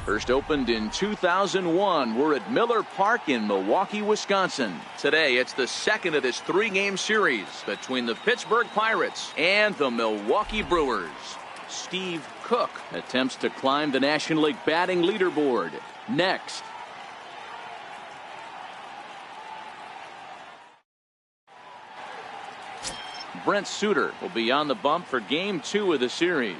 First opened in 2001. We're at Miller Park in Milwaukee, Wisconsin. Today, it's the second of this three-game series between the Pittsburgh Pirates and the Milwaukee Brewers. Steve Cook attempts to climb the National League batting leaderboard. Next. Brent Suter will be on the bump for Game 2 of the series.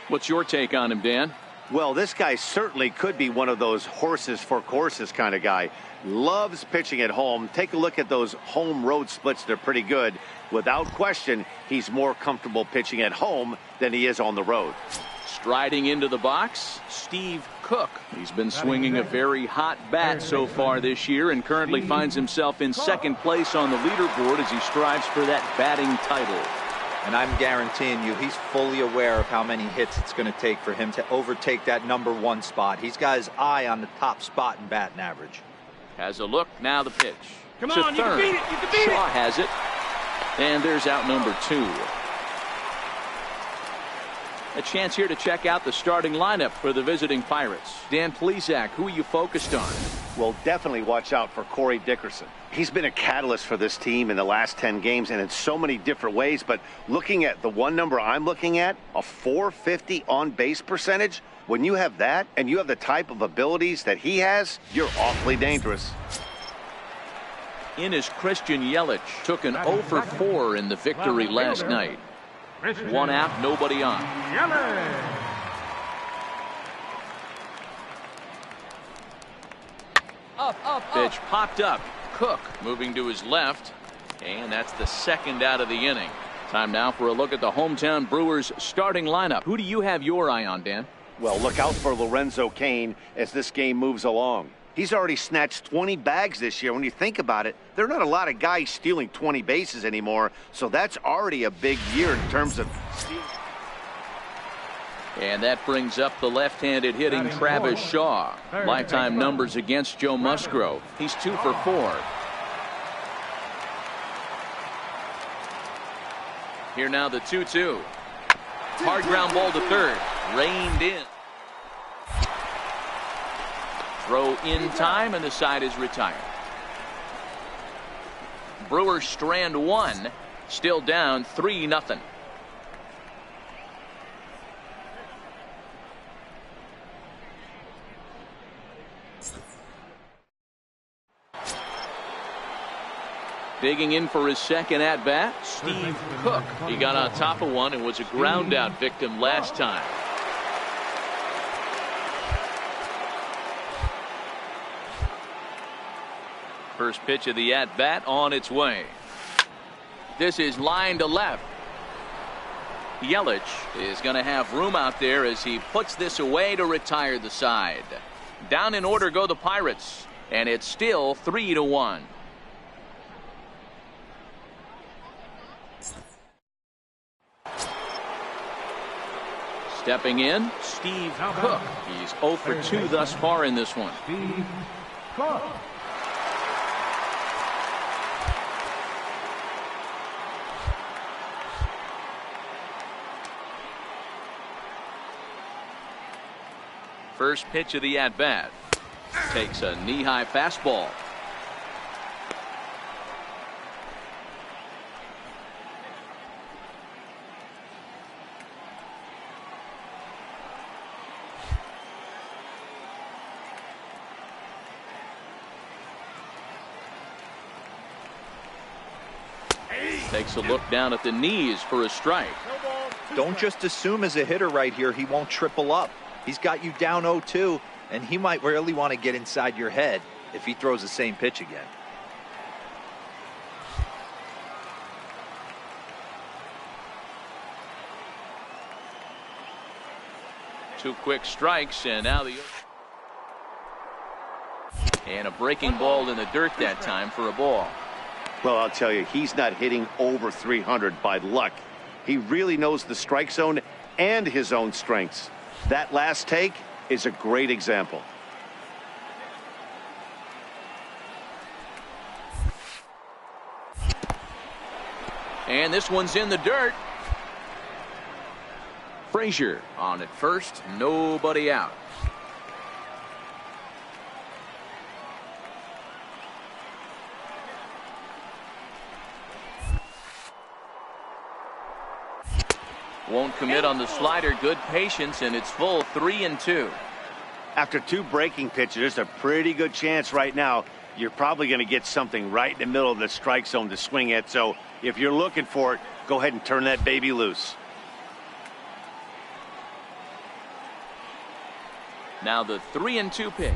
What's your take on him, Dan? Well, this guy certainly could be one of those horses for courses kind of guy. Loves pitching at home. Take a look at those home road splits. They're pretty good. Without question, he's more comfortable pitching at home than he is on the road. Striding into the box, Steve Cook. He's been swinging a very hot bat so far this year and currently finds himself in second place on the leaderboard as he strives for that batting title. And I'm guaranteeing you he's fully aware of how many hits it's going to take for him to overtake that #1 spot. He's got his eye on the top spot in batting average. Has a look. Now the pitch. Come on, you can beat it. You can beat Shaw it. has it. And there's out number 2. A chance here to check out the starting lineup for the visiting Pirates. Dan Plesac, who are you focused on? Well, definitely watch out for Corey Dickerson. He's been a catalyst for this team in the last 10 games and in so many different ways. But looking at the one number I'm looking at, a .450 on-base percentage, when you have that and you have the type of abilities that he has, you're awfully dangerous. In is Christian Yelich. Took an 0 for 4 in the victory last night. One out, nobody on. Pitch popped up. Cook moving to his left. And that's the second out of the inning. Time now for a look at the hometown Brewers starting lineup. Who do you have your eye on, Dan? Well, look out for Lorenzo Cain as this game moves along. He's already snatched 20 bags this year. When you think about it, there are not a lot of guys stealing 20 bases anymore. So that's already a big year in terms of stealing. And that brings up the left-handed hitting Travis Shaw. Lifetime numbers against Joe Musgrove. He's 2 for 4. Here now the 2-2. Hard ground ball to third. Reined in. Throw in time, and the side is retired. Brewers strand 1. Still down 3-0. Digging in for his second at-bat, Steve Cook. He got on top of one and was a ground-out victim last time. First pitch of the at-bat on its way. This is line to left. Yelich is going to have room out there as he puts this away to retire the side. Down in order go the Pirates, and it's still 3-1. Stepping in, Steve Cook. He's 0 for 2 thus far in this one. Steve Cook. First pitch of the at-bat. Takes a knee-high fastball. Takes a look down at the knees for a strike. Don't just assume as a hitter right here he won't triple up. He's got you down 0-2, and he might really want to get inside your head if he throws the same pitch again. Two quick strikes, and now and a breaking ball in the dirt that time for a ball. Well, I'll tell you, he's not hitting over 300 by luck. He really knows the strike zone and his own strengths. That last take is a great example. And this one's in the dirt. Frazier on at first, nobody out. Won't commit on the slider. Good patience, and it's full 3-2. After 2 breaking pitches, there's a pretty good chance right now you're probably going to get something right in the middle of the strike zone to swing at. So if you're looking for it, go ahead and turn that baby loose. Now the 3-2 pitch.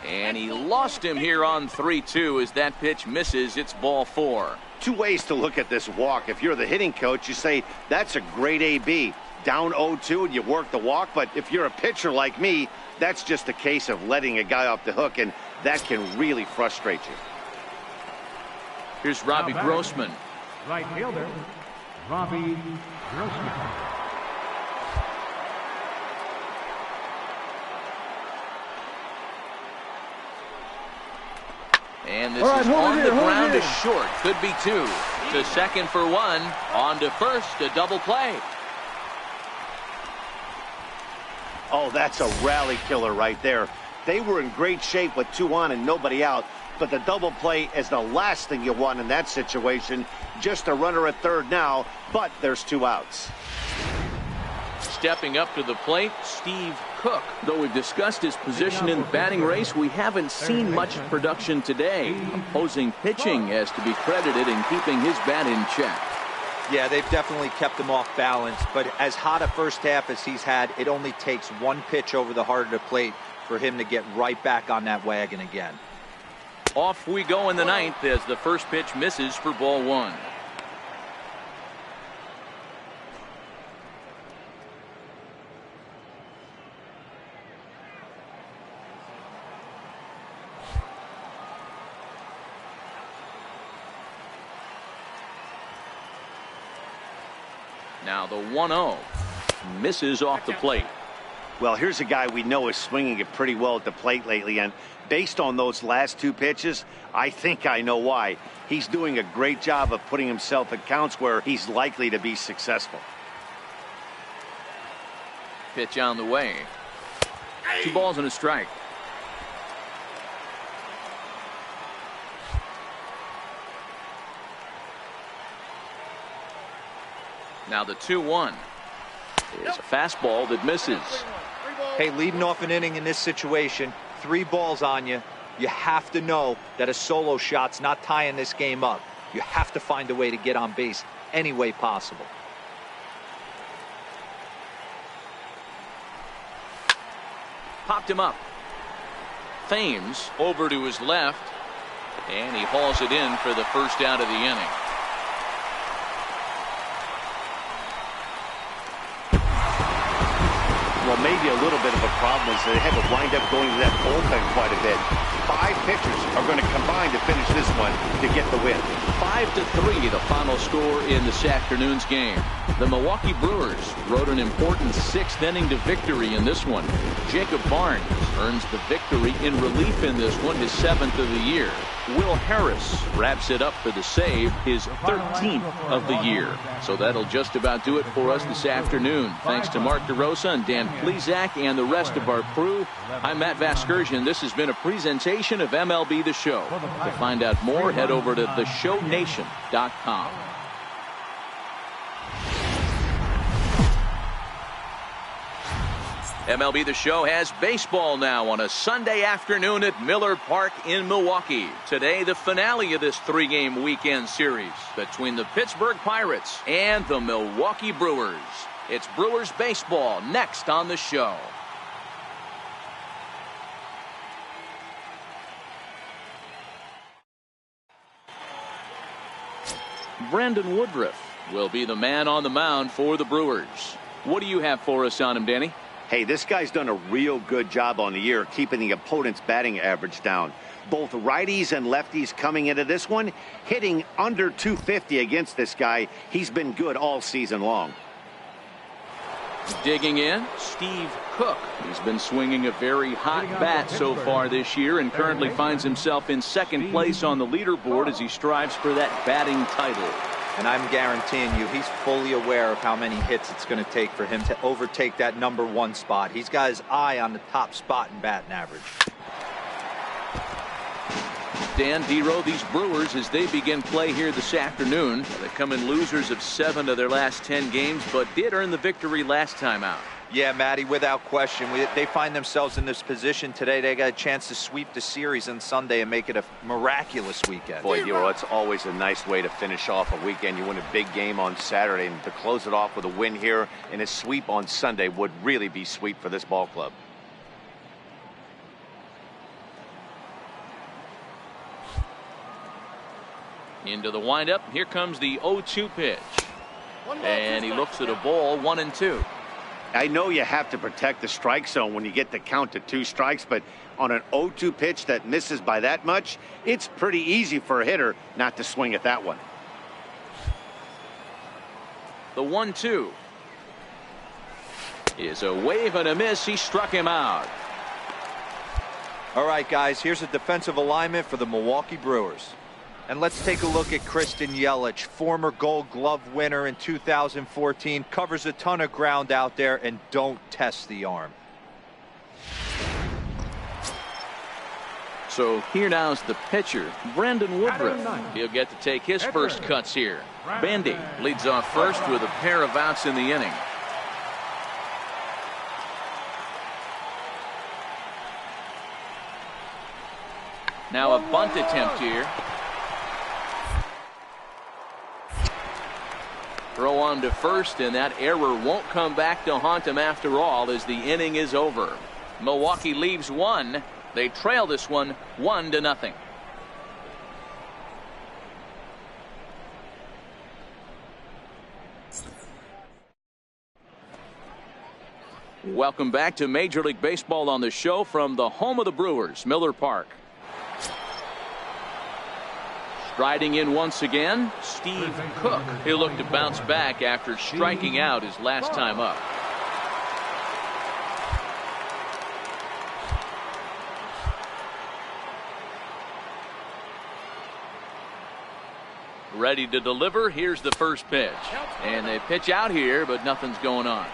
And he lost him here on 3-2 as that pitch misses. It's ball 4. 2 ways to look at this walk. If you're the hitting coach, you say, that's a great AB. Down 0-2 and you work the walk. But if you're a pitcher like me, that's just a case of letting a guy off the hook, and that can really frustrate you. Here's Robbie Grossman. Right fielder, Robbie Grossman. And this is on the ground to short. Could be 2. To second for 1. On to first. A double play. Oh, that's a rally killer right there. They were in great shape with 2 on and nobody out. But the double play is the last thing you want in that situation. Just a runner at third now, but there's 2 outs. Stepping up to the plate, Steve Cook. Though we've discussed his position in the batting race, we haven't seen much production today. Opposing pitching has to be credited in keeping his bat in check. Yeah, they've definitely kept him off balance, but as hot a first half as he's had, it only takes 1 pitch over the heart of the plate for him to get right back on that wagon again. Off we go in the 9th as the first pitch misses for ball 1. Now the 1-0 misses off the plate. Well, here's a guy we know is swinging it pretty well at the plate lately, and based on those last 2 pitches, I think I know why. He's doing a great job of putting himself at counts where he's likely to be successful. Pitch on the way. 2 balls and a strike. Now the 2-1 is a fastball that misses. Hey, leading off an inning in this situation, 3 balls on you. You have to know that a solo shot's not tying this game up. You have to find a way to get on base any way possible. Popped him up. Thames over to his left, and he hauls it in for the first out of the inning. Well, maybe a little bit of a problem is they had to wind up going to that bullpen quite a bit. 5 pitchers are going to combine to finish this one to get the win. 5-3, the final score in this afternoon's game. The Milwaukee Brewers rode an important 6th inning to victory in this one. Jacob Barnes earns the victory in relief in this one, his 7th of the year. Will Harris wraps it up for the save, his 13th of the year. So that'll just about do it for us this afternoon. Thanks to Mark DeRosa and Dan Plesac and the rest of our crew. I'm Matt Vasgersian. This has been a presentation of MLB The Show. To find out more, head over to theshownation.com. MLB The Show has baseball now on a Sunday afternoon at Miller Park in Milwaukee. Today, the finale of this 3-game weekend series between the Pittsburgh Pirates and the Milwaukee Brewers. It's Brewers baseball next on the show. Brandon Woodruff will be the man on the mound for the Brewers. What do you have for us on him, Danny? Hey, this guy's done a real good job on the year keeping the opponent's batting average down. Both righties and lefties coming into this one, hitting under 250 against this guy. He's been good all season long. Digging in, Steve Cook. He's been swinging a very hot bat so far this year and currently finds himself in 2nd place on the leaderboard as he strives for that batting title. And I'm guaranteeing you he's fully aware of how many hits it's going to take for him to overtake that #1 spot. He's got his eye on the top spot in batting average. Dan Dero, these Brewers, as they begin play here this afternoon, they come in losers of 7 of their last 10 games, but did earn the victory last time out. Yeah, Matty, without question. They find themselves in this position today. They got a chance to sweep the series on Sunday and make it a miraculous weekend. Boy, Dero, it's always a nice way to finish off a weekend. You win a big game on Saturday, and to close it off with a win here and a sweep on Sunday would really be sweet for this ball club. Into the windup. Here comes the 0-2 pitch. And he looks at a ball, 1-2. I know you have to protect the strike zone when you get the count to 2 strikes, but on an 0-2 pitch that misses by that much, it's pretty easy for a hitter not to swing at that one. The 1-2 is a wave and a miss. He struck him out. All right, guys, here's a defensive alignment for the Milwaukee Brewers. And let's take a look at Christian Yelich, former Gold Glove winner in 2014, covers a ton of ground out there, and don't test the arm. So here now is the pitcher, Brandon Woodruff. He'll get to take his first cuts here. Bandy leads off first with a pair of outs in the inning. Now a bunt attempt here. Throw on to first, and that error won't come back to haunt him after all as the inning is over. Milwaukee leaves 1. They trail this one 1-0. Welcome back to Major League Baseball on the show from the home of the Brewers, Miller Park. Striding in once again, Steve Cook. He'll look to bounce back after striking out his last time up. Ready to deliver. Here's the first pitch. And they pitch out here, but nothing's going on.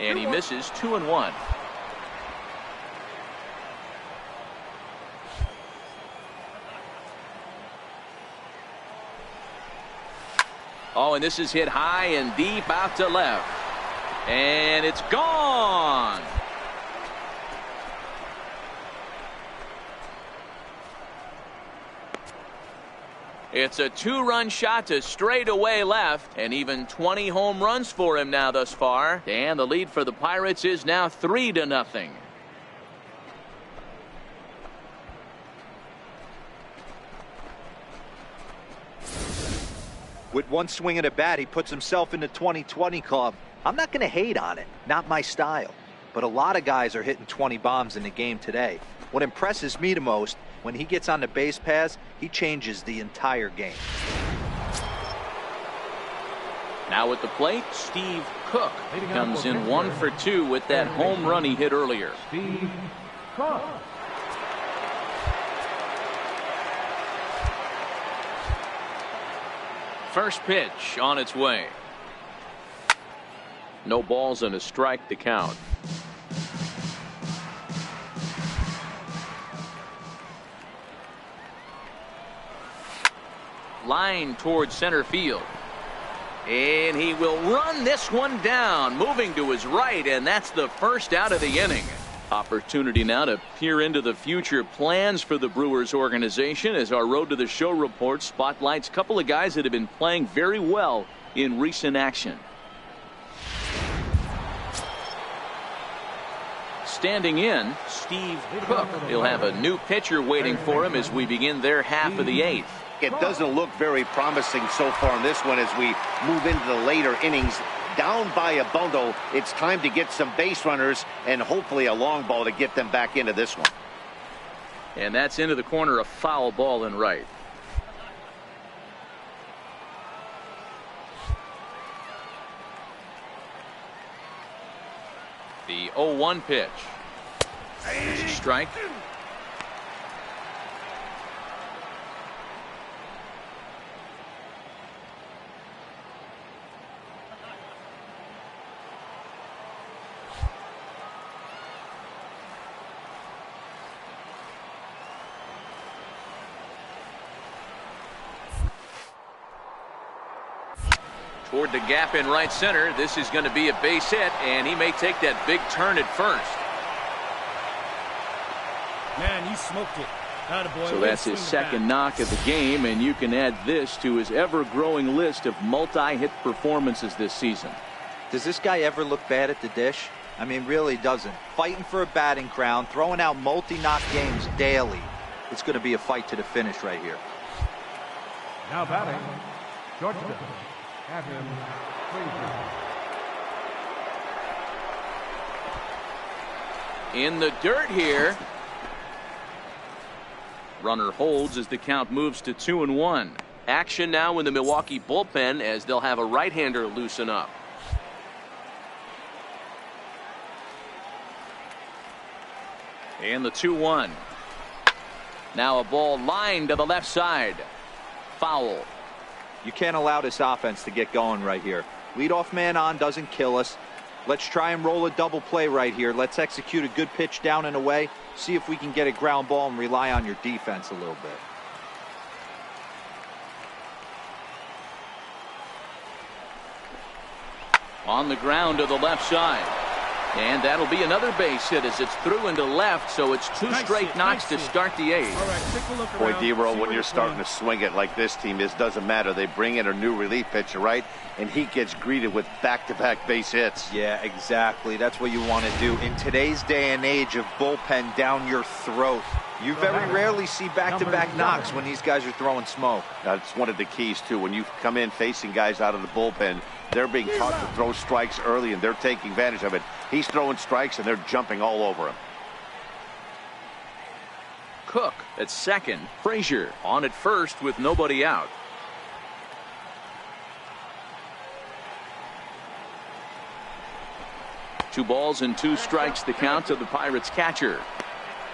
And he misses 2-1. Oh, and this is hit high and deep out to left. And it's gone. It's a 2-run shot to straightaway left, and even 20 home runs for him now thus far. And the lead for the Pirates is now 3-0. With one swing at a bat, he puts himself in the 2020 club. I'm not going to hate on it. Not my style. But a lot of guys are hitting 20 bombs in the game today. What impresses me the most, when he gets on the base paths, he changes the entire game. Now at the plate, Steve Cook comes in 1 for 2 with that home run he hit earlier. Steve Cook. First pitch on its way. No balls and a strike to count. Line towards center field. And he will run this one down, moving to his right, and that's the first out of the inning. Opportunity now to peer into the future plans for the Brewers organization as our Road to the Show report spotlights a couple of guys that have been playing very well in recent action. Standing in, Steve Cook. He'll have a new pitcher waiting for him as we begin their half of the 8th. It doesn't look very promising so far in this one as we move into the later innings. Down by a bundle, it's time to get some base runners and hopefully a long ball to get them back into this one. And that's into the corner, a foul ball in right. 0-1 pitch. It's a strike. Toward the gap in right center. This is going to be a base hit, and he may take that big turn at first. Man, he smoked it. So that's his second knock of the game, and you can add this to his ever-growing list of multi-hit performances this season. Does this guy ever look bad at the dish? I mean, really doesn't. Fighting for a batting crown, throwing out multi-knock games daily. It's going to be a fight to the finish right here. Now batting, shortstop. Adam Frazier. In the dirt here. Runner holds as the count moves to 2-1. Action now in the Milwaukee bullpen as they'll have a right-hander loosen up. And the 2-1. Now a ball lined to the left side. Foul. You can't allow this offense to get going right here. Leadoff man on doesn't kill us. Let's try and roll a double play right here. Let's execute a good pitch down and away. See if we can get a ground ball and rely on your defense a little bit. On the ground to the left side. And that'll be another base hit as it's through into left, so it's two straight knocks to start the eighth. All right, take a look Boy, around, D-Roll, see when what you're it's starting doing. to swing it like this team is, doesn't matter. They bring in a new relief pitcher, right? And he gets greeted with back-to-back base hits. Yeah, exactly. That's what you want to do. In today's day and age of bullpen down your throat, you very rarely see back-to-back knocks when these guys are throwing smoke. That's one of the keys, too. When you come in facing guys out of the bullpen, they're being taught to throw strikes early, and they're taking advantage of it. He's throwing strikes, and they're jumping all over him. Cook at second. Frazier on at first with nobody out. Two balls and two strikes the count to the Pirates catcher.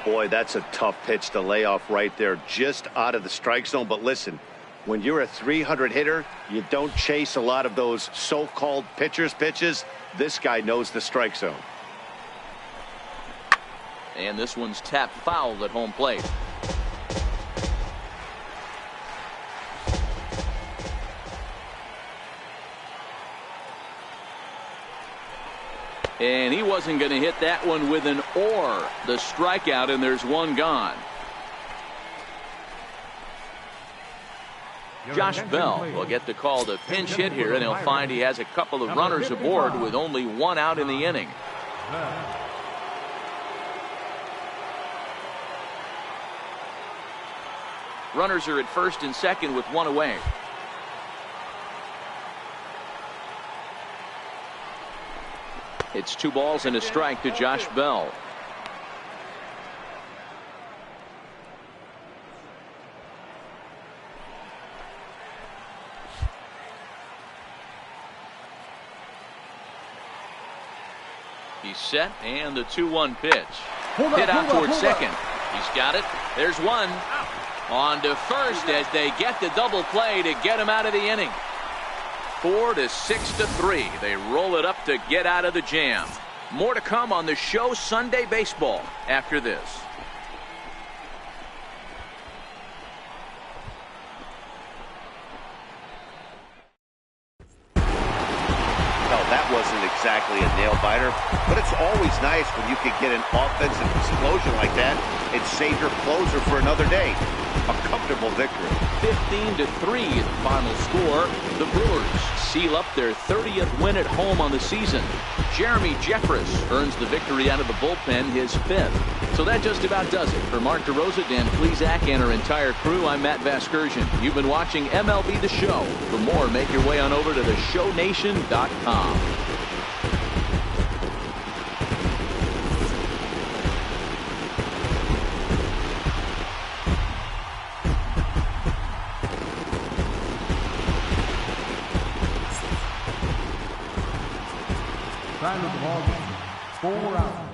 Boy, that's a tough pitch to lay off right there, just out of the strike zone. But listen, when you're a 300 hitter, you don't chase a lot of those so-called pitcher's pitches. This guy knows the strike zone. And this one's tapped foul at home plate. And he wasn't going to hit that one with an or. The strikeout, and there's one gone. Josh Bell will get the call to pinch hit here, and he'll find he has a couple of runners aboard with only one out in the inning. Runners are at first and second with one away. It's 2 balls and a strike to Josh Bell. He's set, and the 2-1 pitch. Hit out towards second. He's got it. There's one. On to first as they get the double play to get him out of the inning. 4-6-3. They roll it up to get out of the jam. More to come on the show Sunday Baseball after this. No, that wasn't exactly a nail-biter, but it's always nice when you can get an offensive explosion like that and save your closer for another day. A comfortable victory. 15-3 the final score. The Brewers seal up their 30th win at home on the season. Jeremy Jeffress earns the victory out of the bullpen, his 5th. So that just about does it. For Mark DeRosa, Dan Plesac, and our entire crew, I'm Matt Vasgersian. You've been watching MLB The Show. For more, make your way on over to theshownation.com. Time of the ball game, 4 out.